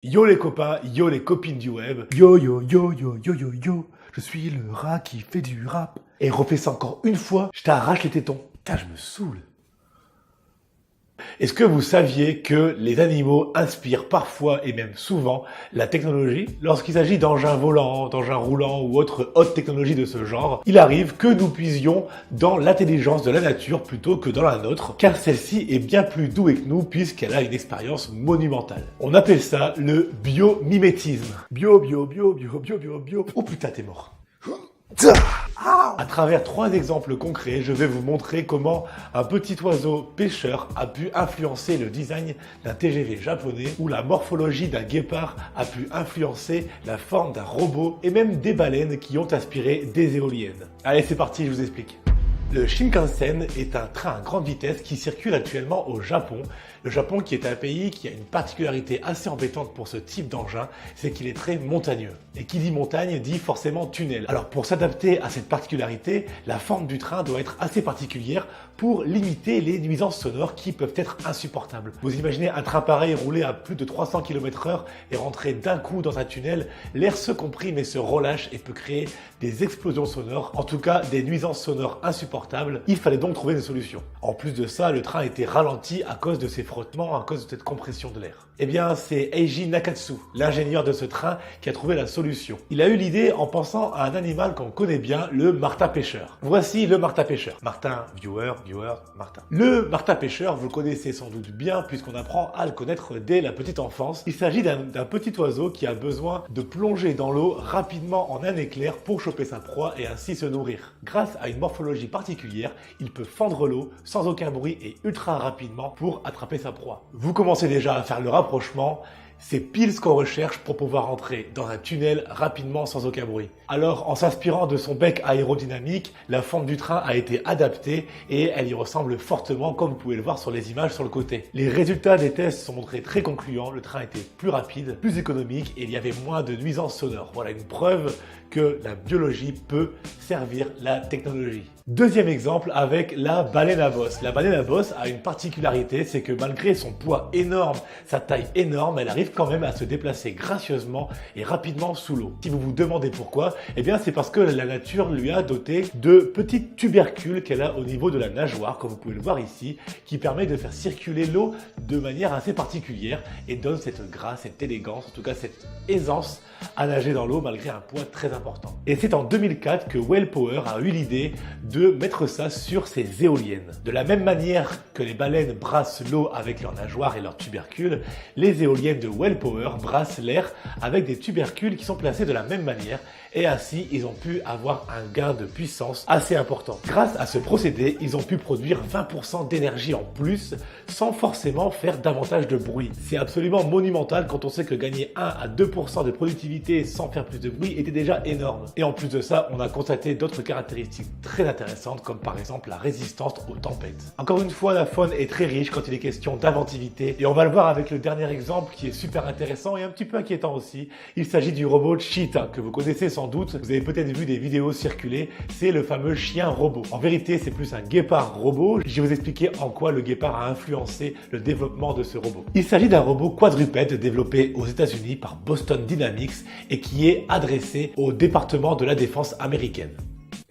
Yo les copains, yo les copines du web, je suis le rat qui fait du rap. Et refais ça encore une fois, je t'arrache les tétons. Putain, je me saoule. Est-ce que vous saviez que les animaux inspirent parfois et même souvent la technologie? Lorsqu'il s'agit d'engins volants, d'engins roulants ou autres hautes technologies de ce genre, il arrive que nous puisions dans l'intelligence de la nature plutôt que dans la nôtre, car celle-ci est bien plus douée que nous puisqu'elle a une expérience monumentale. On appelle ça le biomimétisme. Bio. Oh putain, t'es mort. À travers 3 exemples concrets, je vais vous montrer comment un petit oiseau pêcheur a pu influencer le design d'un TGV japonais ou la morphologie d'un guépard a pu influencer la forme d'un robot et même des baleines qui ont inspiré des éoliennes. Allez, c'est parti, je vous explique. Le Shinkansen est un train à grande vitesse qui circule actuellement au Japon. Le Japon qui est un pays qui a une particularité assez embêtante pour ce type d'engin, c'est qu'il est très montagneux. Et qui dit montagne dit forcément tunnel. Alors pour s'adapter à cette particularité, la forme du train doit être assez particulière pour limiter les nuisances sonores qui peuvent être insupportables. Vous imaginez un train pareil rouler à plus de 300 km/h et rentrer d'un coup dans un tunnel, l'air se comprime et se relâche et peut créer des explosions sonores, en tout cas des nuisances sonores insupportables. Il fallait donc trouver une solution. En plus de ça, le train était ralenti à cause de ces frottements, à cause de cette compression de l'air. Eh bien, c'est Eiji Nakatsu, l'ingénieur de ce train, qui a trouvé la solution. Il a eu l'idée en pensant à un animal qu'on connaît bien, le martin-pêcheur. Voici le martin-pêcheur. Martin, viewer, Martin. Le martin-pêcheur, vous le connaissez sans doute bien puisqu'on apprend à le connaître dès la petite enfance. Il s'agit d'un petit oiseau qui a besoin de plonger dans l'eau rapidement en un éclair pour choper sa proie et ainsi se nourrir. Grâce à une morphologie particulière, il peut fendre l'eau sans aucun bruit et ultra rapidement pour attraper sa proie. Vous commencez déjà à faire le rapprochement. C'est pile ce qu'on recherche pour pouvoir entrer dans un tunnel rapidement sans aucun bruit. Alors, en s'inspirant de son bec aérodynamique, la forme du train a été adaptée et elle y ressemble fortement comme vous pouvez le voir sur les images sur le côté. Les résultats des tests sont montrés très concluants, le train était plus rapide, plus économique et il y avait moins de nuisances sonores. Voilà une preuve que la biologie peut servir la technologie. Deuxième exemple avec la baleine à bosse. La baleine à bosse a une particularité, c'est que malgré son poids énorme, sa taille énorme, elle arrive quand même à se déplacer gracieusement et rapidement sous l'eau. Si vous vous demandez pourquoi, eh bien c'est parce que la nature lui a doté de petites tubercules qu'elle a au niveau de la nageoire, comme vous pouvez le voir ici, qui permet de faire circuler l'eau de manière assez particulière et donne cette grâce, cette élégance, en tout cas cette aisance à nager dans l'eau malgré un poids très important. Et c'est en 2004 que Wellpower a eu l'idée de mettre ça sur ses éoliennes. De la même manière que les baleines brassent l'eau avec leurs nageoires et leurs tubercules, les éoliennes de Wellpower brassent l'air avec des tubercules qui sont placés de la même manière et ainsi ils ont pu avoir un gain de puissance assez important. Grâce à ce procédé, ils ont pu produire 20% d'énergie en plus sans forcément faire davantage de bruit. C'est absolument monumental quand on sait que gagner 1 à 2% de productivité sans faire plus de bruit était déjà énorme. Et en plus de ça, on a constaté d'autres caractéristiques très intéressantes comme par exemple la résistance aux tempêtes. Encore une fois, la faune est très riche quand il est question d'inventivité et on va le voir avec le dernier exemple qui est super intéressant et un petit peu inquiétant aussi. Il s'agit du robot Cheetah que vous connaissez sans doute, vous avez peut-être vu des vidéos circuler, c'est le fameux chien robot. En vérité, c'est plus un guépard robot. Je vais vous expliquer en quoi le guépard a influencé le développement de ce robot. Il s'agit d'un robot quadrupède développé aux États-Unis par Boston Dynamics et qui est adressé au département de la défense américaine.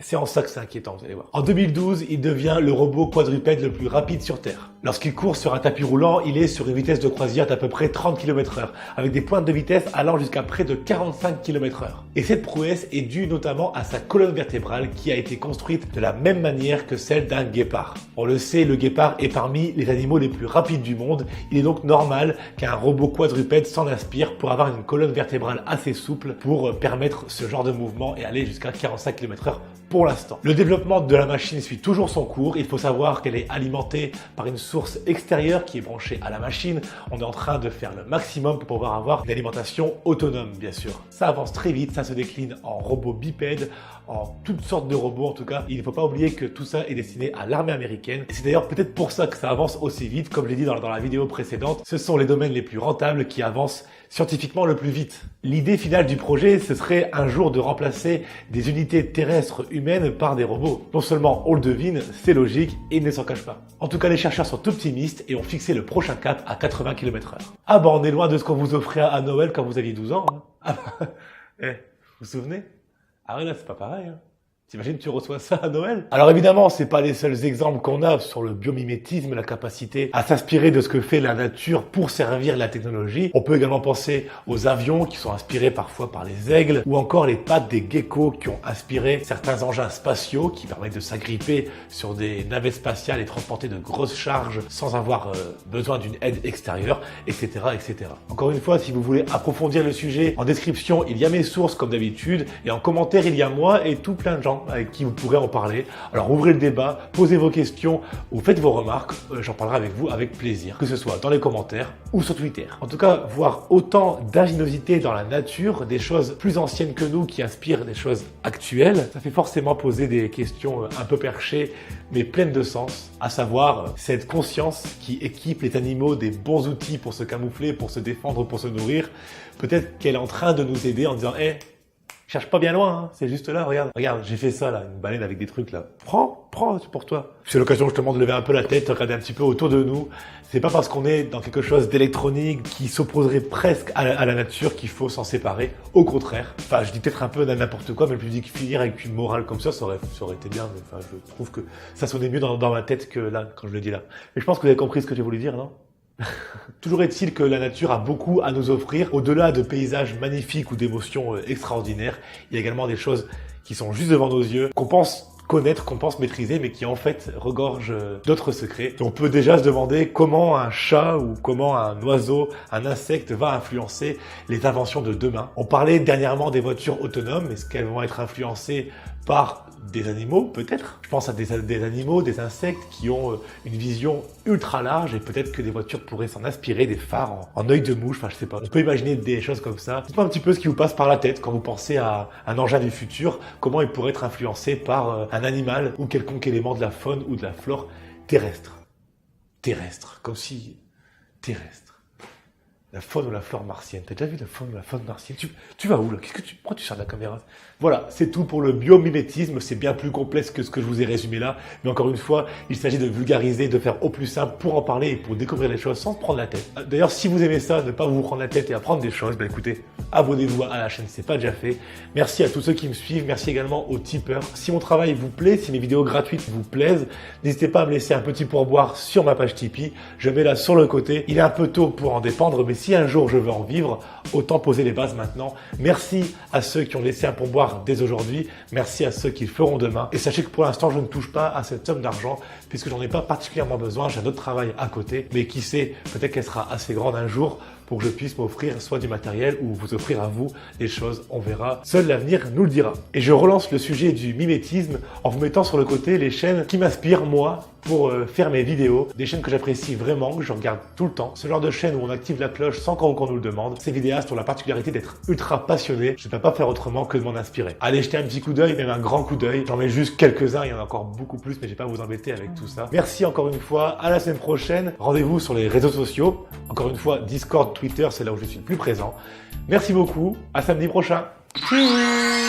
C'est en ça que c'est inquiétant, vous allez voir. En 2012, il devient le robot quadrupède le plus rapide sur Terre. Lorsqu'il court sur un tapis roulant, il est sur une vitesse de croisière d'à peu près 30 km/h, avec des pointes de vitesse allant jusqu'à près de 45 km/h. Et cette prouesse est due notamment à sa colonne vertébrale qui a été construite de la même manière que celle d'un guépard. On le sait, le guépard est parmi les animaux les plus rapides du monde. Il est donc normal qu'un robot quadrupède s'en inspire pour avoir une colonne vertébrale assez souple pour permettre ce genre de mouvement et aller jusqu'à 45 km/h pour l'instant. Le développement de la machine suit toujours son cours. Il faut savoir qu'elle est alimentée par une source extérieure qui est branchée à la machine. On est en train de faire le maximum pour pouvoir avoir une alimentation autonome, bien sûr. Ça avance très vite, ça se décline en robots bipèdes, en toutes sortes de robots en tout cas. Il ne faut pas oublier que tout ça est destiné à l'armée américaine. Et c'est d'ailleurs peut-être pour ça que ça avance aussi vite. Comme je l'ai dit dans la vidéo précédente, ce sont les domaines les plus rentables qui avancent scientifiquement le plus vite. L'idée finale du projet, ce serait un jour de remplacer des unités terrestres humaines par des robots. Non seulement on le devine, c'est logique et il ne s'en cache pas. En tout cas, les chercheurs sont optimistes et ont fixé le prochain cap à 80 km/h. Ah bah on est loin de ce qu'on vous offrait à Noël quand vous aviez 12 ans. Hein. Ah bah, vous vous souvenez? Ah ouais, là c'est pas pareil. Hein. T'imagines, tu reçois ça à Noël? Alors évidemment, c'est pas les seuls exemples qu'on a sur le biomimétisme, la capacité à s'inspirer de ce que fait la nature pour servir la technologie. On peut également penser aux avions qui sont inspirés parfois par les aigles, ou encore les pattes des geckos qui ont inspiré certains engins spatiaux qui permettent de s'agripper sur des navettes spatiales et transporter de grosses charges sans avoir besoin d'une aide extérieure, etc., etc. Encore une fois, si vous voulez approfondir le sujet, en description, il y a mes sources comme d'habitude, et en commentaire, il y a moi et tout plein de gens avec qui vous pourrez en parler. Alors ouvrez le débat, posez vos questions ou faites vos remarques, j'en parlerai avec vous avec plaisir, que ce soit dans les commentaires ou sur Twitter. En tout cas, voir autant d'ingéniosité dans la nature, des choses plus anciennes que nous qui inspirent des choses actuelles, ça fait forcément poser des questions un peu perchées mais pleines de sens, à savoir cette conscience qui équipe les animaux des bons outils pour se camoufler, pour se défendre, pour se nourrir. Peut-être qu'elle est en train de nous aider en disant « Hey, cherche pas bien loin, hein. C'est juste là, regarde, j'ai fait ça là, une baleine avec des trucs là. Prends, c'est pour toi. » C'est l'occasion justement de lever un peu la tête, de regarder un petit peu autour de nous. C'est pas parce qu'on est dans quelque chose d'électronique qui s'opposerait presque à la nature qu'il faut s'en séparer. Au contraire. Enfin, je dis peut-être un peu n'importe quoi, mais je me dis que finir avec une morale comme ça aurait été bien. Mais enfin, je trouve que ça sonnait mieux dans ma tête que là, quand je le dis là. Mais je pense que vous avez compris ce que j'ai voulu dire, non? Toujours est-il que la nature a beaucoup à nous offrir. Au-delà de paysages magnifiques ou d'émotions extraordinaires, il y a également des choses qui sont juste devant nos yeux, qu'on pense connaître, qu'on pense maîtriser, mais qui en fait regorgent d'autres secrets. Et on peut déjà se demander comment un chat ou comment un oiseau, un insecte va influencer les inventions de demain. On parlait dernièrement des voitures autonomes. Est-ce qu'elles vont être influencées par des animaux, peut-être? Je pense à des animaux, des insectes qui ont une vision ultra large et peut-être que des voitures pourraient s'en inspirer, des phares en œil de mouche, enfin je sais pas. On peut imaginer des choses comme ça. Dites-moi un petit peu ce qui vous passe par la tête quand vous pensez à un engin du futur, comment il pourrait être influencé par un animal ou quelconque élément de la faune ou de la flore terrestre. Terrestre, comme si... terrestre. La faune ou la flore martienne. T'as déjà vu la faune ou la flore martienne? Tu vas où là? Pourquoi tu sors de la caméra? Voilà, c'est tout pour le biomimétisme. C'est bien plus complexe que ce que je vous ai résumé là. Mais encore une fois, il s'agit de vulgariser, de faire au plus simple pour en parler et pour découvrir les choses sans se prendre la tête. D'ailleurs, si vous aimez ça, ne pas vous prendre la tête et apprendre des choses, écoutez, abonnez-vous à la chaîne, c'est pas déjà fait. Merci à tous ceux qui me suivent. Merci également aux tipeurs. Si mon travail vous plaît, si mes vidéos gratuites vous plaisent, n'hésitez pas à me laisser un petit pourboire sur ma page Tipeee. Je mets là sur le côté. Il est un peu tôt pour en dépendre, mais si un jour je veux en vivre, autant poser les bases maintenant. Merci à ceux qui ont laissé un pourboire dès aujourd'hui. Merci à ceux qui le feront demain. Et sachez que pour l'instant, je ne touche pas à cette somme d'argent puisque j'en ai pas particulièrement besoin. J'ai un autre travail à côté. Mais qui sait, peut-être qu'elle sera assez grande un jour pour que je puisse m'offrir soit du matériel ou vous offrir à vous des choses. On verra. Seul l'avenir nous le dira. Et je relance le sujet du mimétisme en vous mettant sur le côté les chaînes qui m'inspirent, moi, pour faire mes vidéos. Des chaînes que j'apprécie vraiment, que je regarde tout le temps. Ce genre de chaîne où on active la cloche sans qu'on nous le demande. Ces vidéastes ont la particularité d'être ultra passionnés. Je ne peux pas faire autrement que de m'en inspirer. Allez jeter un petit coup d'œil, même un grand coup d'œil. J'en mets juste quelques-uns, il y en a encore beaucoup plus, mais je vais pas vous embêter avec tout ça. Merci encore une fois, à la semaine prochaine. Rendez-vous sur les réseaux sociaux. Encore une fois, Discord, Twitter, c'est là où je suis le plus présent. Merci beaucoup, à samedi prochain. Tchuss.